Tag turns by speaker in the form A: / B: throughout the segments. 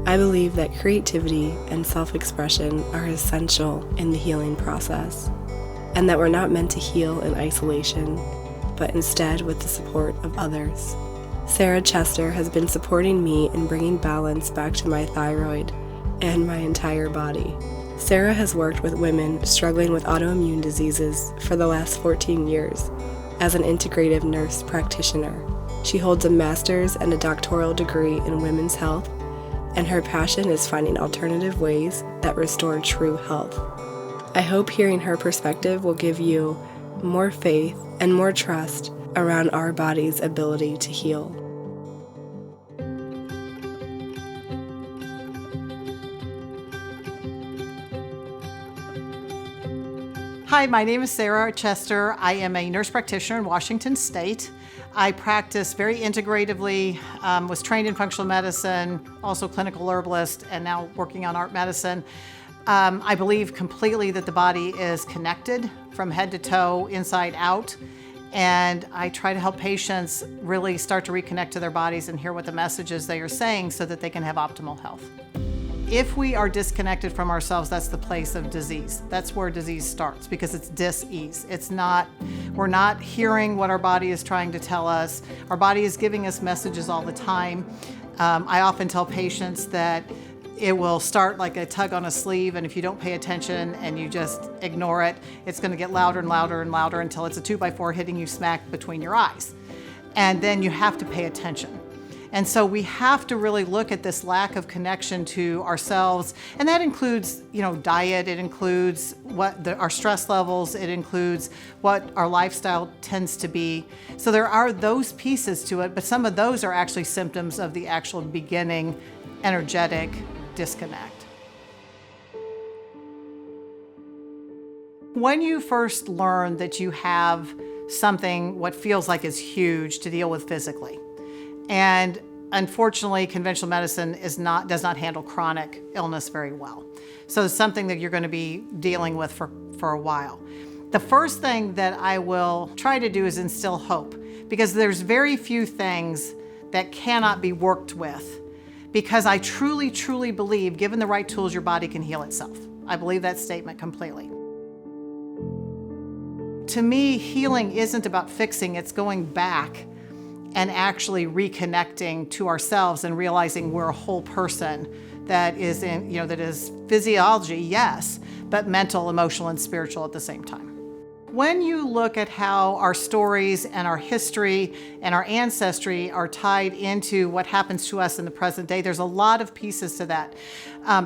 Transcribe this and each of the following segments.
A: I believe that creativity and self-expression are essential in the healing process, and that we're not meant to heal in isolation, but instead with the support of others. Sarah Chester has been supporting me in bringing balance back to my thyroid and my entire body. Sarah has worked with women struggling with autoimmune diseases for the last 14 years as an integrative nurse practitioner. She holds a master's and a doctoral degree in women's health, and her passion is finding alternative ways that restore true health. I hope hearing her perspective will give you more faith and more trust around our body's ability to heal.
B: Hi, my name is Sarah Chester. I am a nurse practitioner in Washington State. I practice very integratively, was trained in functional medicine, also clinical herbalist, and now working on art medicine. I believe completely that the body is connected from head to toe, inside out. And I try to help patients really start to reconnect to their bodies and hear what the messages they are saying so that they can have optimal health. If we are disconnected from ourselves, that's the place of disease. That's where disease starts, because it's dis-ease. We're not hearing what our body is trying to tell us. Our body is giving us messages all the time. I often tell patients that it will start like a tug on a sleeve, and if you don't pay attention and you just ignore it, it's going to get louder and louder and louder until it's a 2x4 hitting you smack between your eyes. And then you have to pay attention. And so we have to really look at this lack of connection to ourselves, and that includes, diet. It includes our stress levels. It includes what our lifestyle tends to be. So there are those pieces to it, but some of those are actually symptoms of the actual beginning energetic disconnect. When you first learn that you have something what feels like is huge to deal with physically, and unfortunately, conventional medicine does not handle chronic illness very well. So it's something that you're going to be dealing with for a while. The first thing that I will try to do is instill hope, because there's very few things that cannot be worked with, because I truly, truly believe, given the right tools, your body can heal itself. I believe that statement completely. To me, healing isn't about fixing, it's going back and actually reconnecting to ourselves and realizing we're a whole person that is that is physiology, yes, but mental, emotional, and spiritual at the same time. When you look at how our stories and our history and our ancestry are tied into what happens to us in the present day, there's a lot of pieces to that.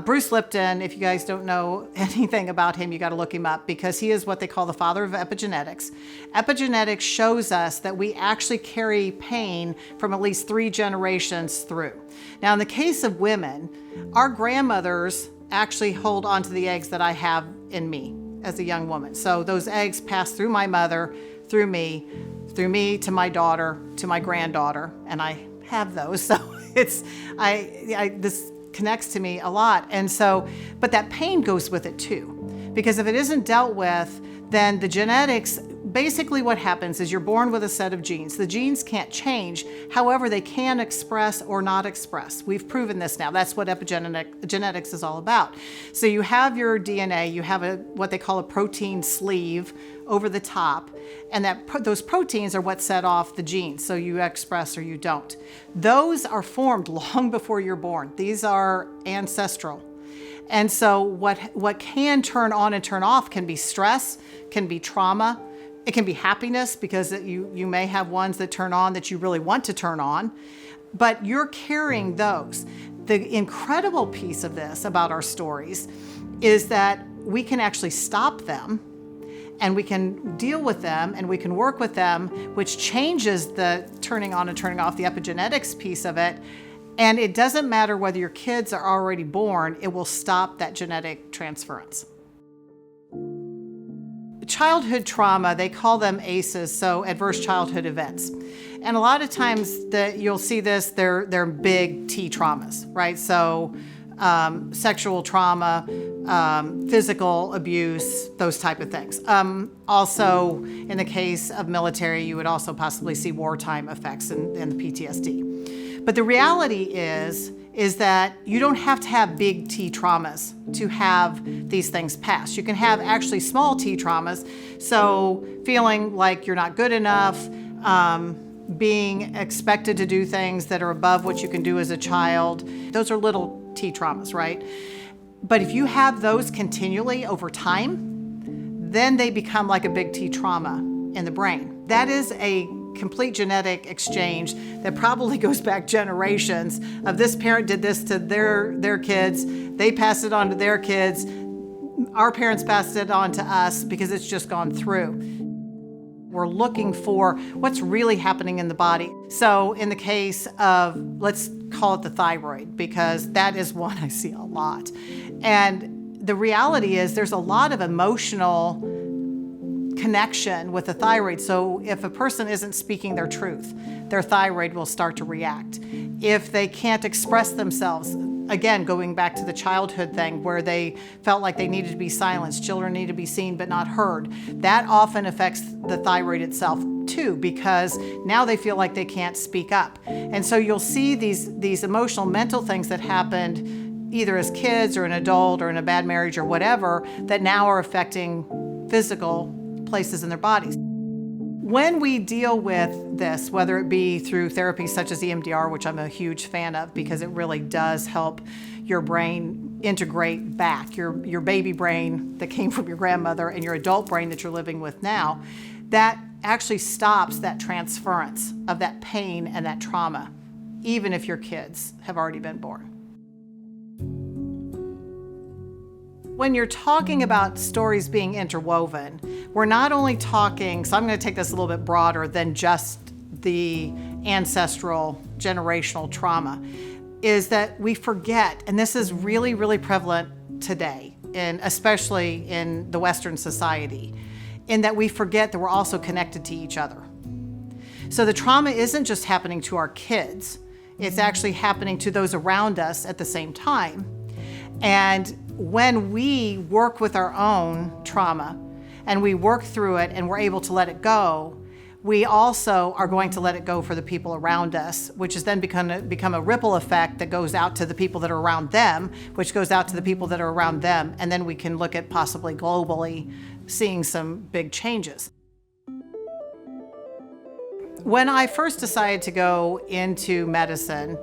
B: Bruce Lipton, if you guys don't know anything about him, you got to look him up, because he is what they call the father of epigenetics. Epigenetics shows us that we actually carry pain from at least 3 generations through. Now, in the case of women, our grandmothers actually hold onto the eggs that I have in me as a young woman. So those eggs pass through my mother, through me to my daughter, to my granddaughter, and I have those. So this connects to me a lot. And so, but that pain goes with it too, because if it isn't dealt with, then the genetics, basically what happens is you're born with a set of genes. The genes can't change. However, they can express or not express. We've proven this now. That's what epigenetics is all about. So you have your DNA, you have what they call a protein sleeve over the top, and those proteins are what set off the genes, so you express or you don't. Those are formed long before you're born. These are ancestral. And so what can turn on and turn off can be stress, can be trauma, it can be happiness, because you may have ones that turn on that you really want to turn on, but you're carrying those. The incredible piece of this about our stories is that we can actually stop them, and we can deal with them, and we can work with them, which changes the turning on and turning off, the epigenetics piece of it. And it doesn't matter whether your kids are already born, it will stop that genetic transference. Childhood trauma, they call them ACEs, so adverse childhood events. And a lot of times you'll see this, they're big T traumas, right? So sexual trauma, physical abuse, those type of things. Also, in the case of military, you would also possibly see wartime effects and the PTSD. But the reality is is that you don't have to have big T traumas to have these things pass. You can have actually small T traumas. So feeling like you're not good enough, being expected to do things that are above what you can do as a child. Those are little T traumas, right? But if you have those continually over time, then they become like a big T trauma in the brain. That is a complete genetic exchange that probably goes back generations of this parent did this to their kids, they passed it on to their kids, our parents passed it on to us because it's just gone through. We're looking for what's really happening in the body. So in the case of, let's call it the thyroid, because that is one I see a lot. And the reality is there's a lot of emotional connection with the thyroid. So if a person isn't speaking their truth, their thyroid will start to react. If they can't express themselves, again, going back to the childhood thing where they felt like they needed to be silenced, children need to be seen but not heard, that often affects the thyroid itself too, because now they feel like they can't speak up. And so you'll see these emotional, mental things that happened either as kids or an adult or in a bad marriage or whatever that now are affecting physical places in their bodies. When we deal with this, whether it be through therapies such as EMDR, which I'm a huge fan of because it really does help your brain integrate back, your baby brain that came from your grandmother and your adult brain that you're living with now, that actually stops that transference of that pain and that trauma, even if your kids have already been born. When you're talking about stories being interwoven, we're not only talking, so I'm going to take this a little bit broader than just the ancestral generational trauma, is that we forget, and this is really, really prevalent today, and especially in the Western society, in that we forget that we're also connected to each other. So the trauma isn't just happening to our kids, it's actually happening to those around us at the same time. And when we work with our own trauma and we work through it and we're able to let it go, we also are going to let it go for the people around us, which is then become a ripple effect that goes out to the people that are around them, which goes out to the people that are around them, and then we can look at possibly globally seeing some big changes. When I first decided to go into medicine,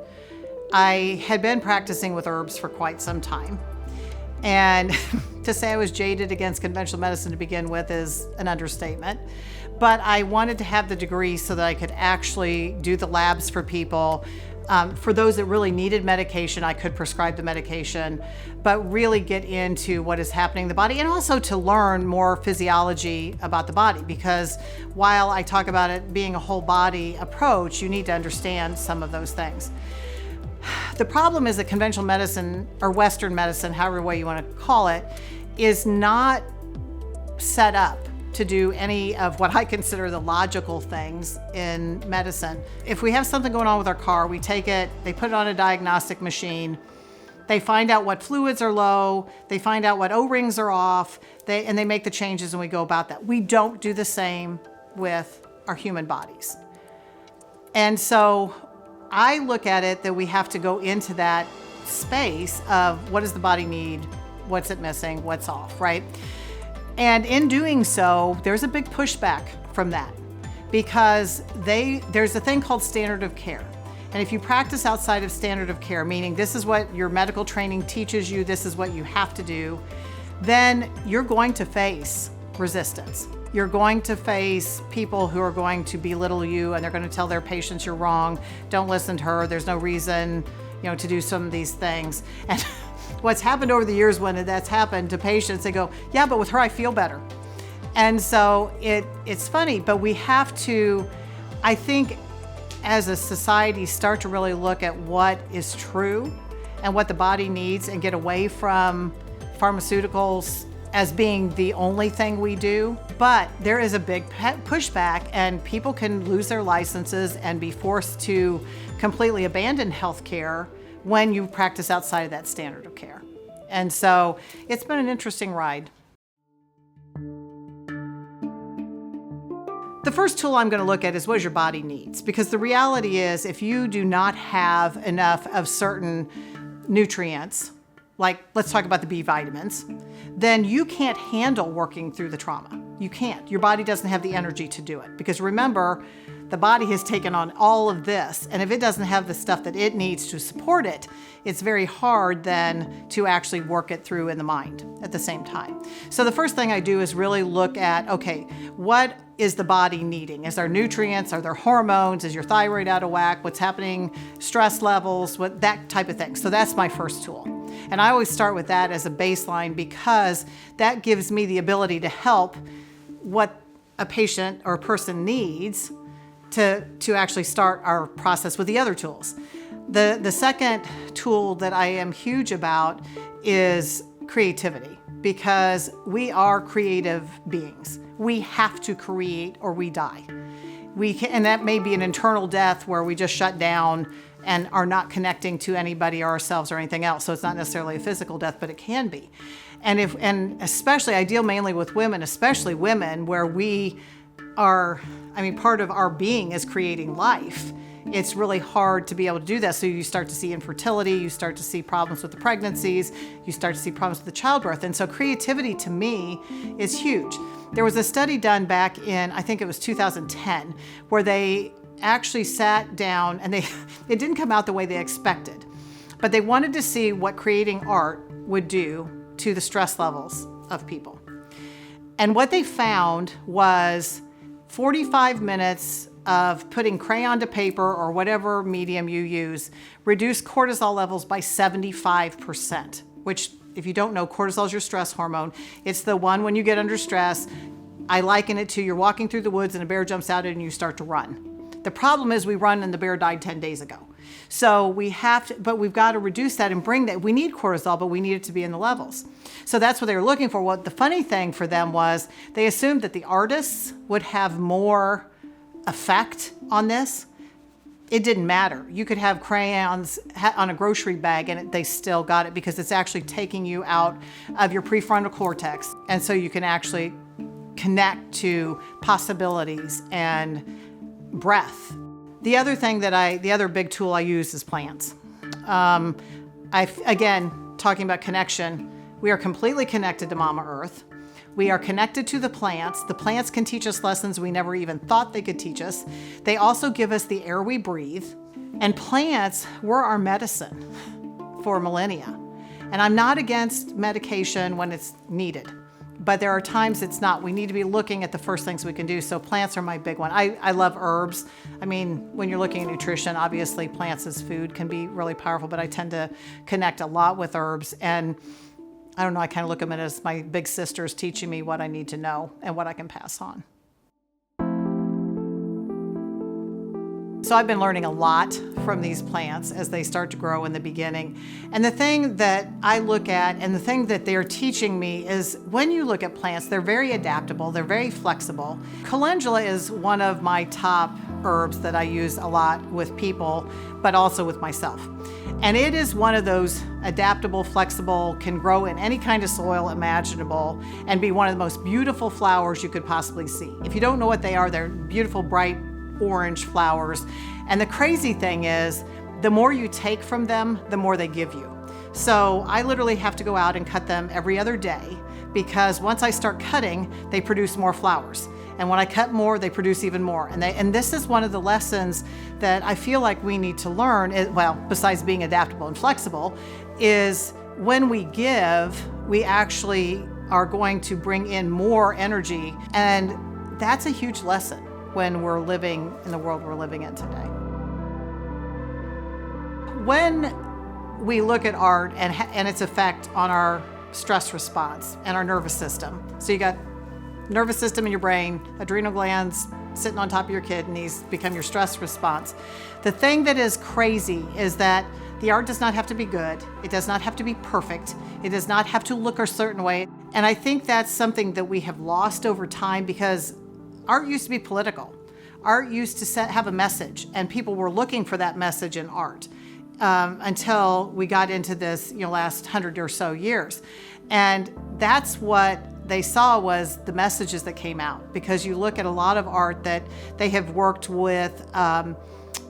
B: I had been practicing with herbs for quite some time. And to say I was jaded against conventional medicine to begin with is an understatement. But I wanted to have the degree so that I could actually do the labs for people. For those that really needed medication, I could prescribe the medication, but really get into what is happening in the body and also to learn more physiology about the body. Because while I talk about it being a whole body approach, you need to understand some of those things. The problem is that conventional medicine, or Western medicine, however way you want to call it, is not set up to do any of what I consider the logical things in medicine. If we have something going on with our car, we take it, they put it on a diagnostic machine, they find out what fluids are low, they find out what O-rings are off, and they make the changes and we go about that. We don't do the same with our human bodies. And so I look at it that we have to go into that space of what does the body need, what's it missing, what's off, right? And in doing so, there's a big pushback from that because there's a thing called standard of care. And if you practice outside of standard of care, meaning this is what your medical training teaches you, this is what you have to do, then you're going to face resistance. You're going to face people who are going to belittle you and they're going to tell their patients you're wrong, don't listen to her, there's no reason, to do some of these things. And what's happened over the years when that's happened to patients, they go, yeah, but with her I feel better. And so it's funny, but we have to, I think, as a society, start to really look at what is true and what the body needs and get away from pharmaceuticals as being the only thing we do. But there is a big pushback and people can lose their licenses and be forced to completely abandon healthcare when you practice outside of that standard of care. And so it's The first tool I'm going to look at is what your body needs, because the reality is if you do not have enough of certain nutrients, like let's talk about the B vitamins, then you can't handle working through the trauma. You can't. Your body doesn't have the energy to do it, because remember, the body has taken on all of this, and if it doesn't have the stuff that it needs to support it, it's very hard then to actually work it through in the mind at the same time. So the first thing I do is really look at, okay, what is the body needing? Is there nutrients? Are there hormones? Is your thyroid out of whack? What's happening? Stress levels? What, that type of thing. So that's my first tool. And I always start with that as a baseline, because that gives me the ability to help what a patient or a person needs to actually start our process with the other tools. The second tool that I am huge about is creativity, because we are creative beings. We have to create or we die. And that may be an internal death where we just shut down and are not connecting to anybody or ourselves or anything else. So it's not necessarily a physical death, but it can be. And especially, I deal mainly with women, especially women, where we are, part of our being is creating life. It's really hard to be able to do that. So you start to see infertility, you start to see problems with the pregnancies, you start to see problems with the childbirth. And so creativity to me is huge. There was a study done back in, I think it was 2010, where they actually sat down and it didn't come out the way they expected, but they wanted to see what creating art would do to the stress levels of people. And what they found was 45 minutes of putting crayon to paper or whatever medium you use reduced cortisol levels by 75%, which, if you don't know, cortisol is your stress hormone. It's the one when you get under stress. I liken it to you're walking through the woods and a bear jumps out at you and you start to run. The problem is we run and the bear died 10 days ago. So we've got to reduce that and bring that. We need cortisol, but we need it to be in the levels. So that's what they were looking for. Well, the funny thing for them was they assumed that the artists would have more effect on this. It didn't matter. You could have crayons on a grocery bag and they still got it, because it's actually taking you out of your prefrontal cortex. And so you can actually connect to possibilities and breath. The other big tool I use is plants. Again, talking about connection, we are completely connected to Mama Earth. We are connected to the plants. The plants can teach us lessons we never even thought they could teach us. They also give us the air we breathe. And plants were our medicine for millennia. And I'm not against medication when it's needed, but there are times it's not. We need to be looking at the first things we can do. So plants are my big one. I love herbs. When you're looking at nutrition, obviously plants as food can be really powerful, but I tend to connect a lot with herbs. And I don't know, I kind of look at them as my big sisters teaching me what I need to know and what I can pass on. So I've been learning a lot from these plants as they start to grow in the beginning. And the thing that I look at and the thing that they're teaching me is when you look at plants, they're very adaptable, they're very flexible. Calendula is one of my top herbs that I use a lot with people, but also with myself. And it is one of those adaptable, flexible, can grow in any kind of soil imaginable and be one of the most beautiful flowers you could possibly see. If you don't know what they are, they're beautiful, bright, orange flowers. And the crazy thing is, the more you take from them, the more they give you. So I literally have to go out and cut them every other day, because once I start cutting, they produce more flowers. And when I cut more, they produce even more. And this is one of the lessons that I feel like we need to learn, besides being adaptable and flexible, is when we give, we actually are going to bring in more energy. And that's a huge lesson when we're living in the world we're living in today. When we look at art and its effect on our stress response and our nervous system, so you got nervous system in your brain, adrenal glands sitting on top of your kidneys, become your stress response. The thing that is crazy is that the art does not have to be good. It does not have to be perfect. It does not have to look a certain way. And I think that's something that we have lost over time, because art used to be political. Art used to have a message, and people were looking for that message in art until we got into this last 100 or so years. And that's what they saw was the messages that came out, because you look at a lot of art that they have worked with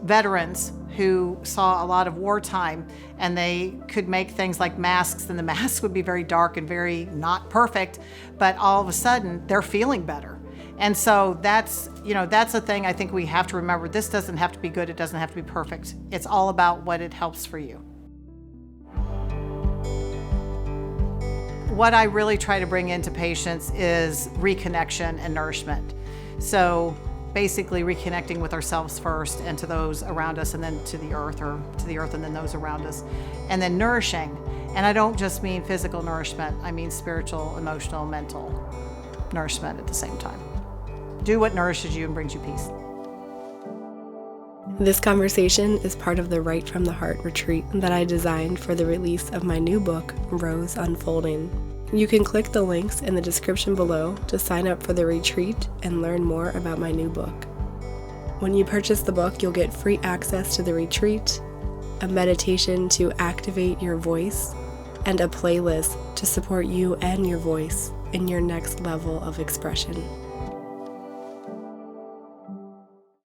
B: veterans who saw a lot of wartime, and they could make things like masks, and the masks would be very dark and very not perfect, but all of a sudden they're feeling better. And so that's a thing I think we have to remember. This doesn't have to be good. It doesn't have to be perfect. It's all about what it helps for you. What I really try to bring into patients is reconnection and nourishment. So basically reconnecting with ourselves first, and to those around us, and then to the earth, or to the earth and then those around us, and then nourishing. And I don't just mean physical nourishment. I mean spiritual, emotional, mental nourishment at the same time. Do what nourishes you and brings you peace.
A: This conversation is part of the Right from the Heart retreat that I designed for the release of my new book, Rose Unfolding. You can click the links in the description below to sign up for the retreat and learn more about my new book. When you purchase the book, you'll get free access to the retreat, a meditation to activate your voice, and a playlist to support you and your voice in your next level of expression.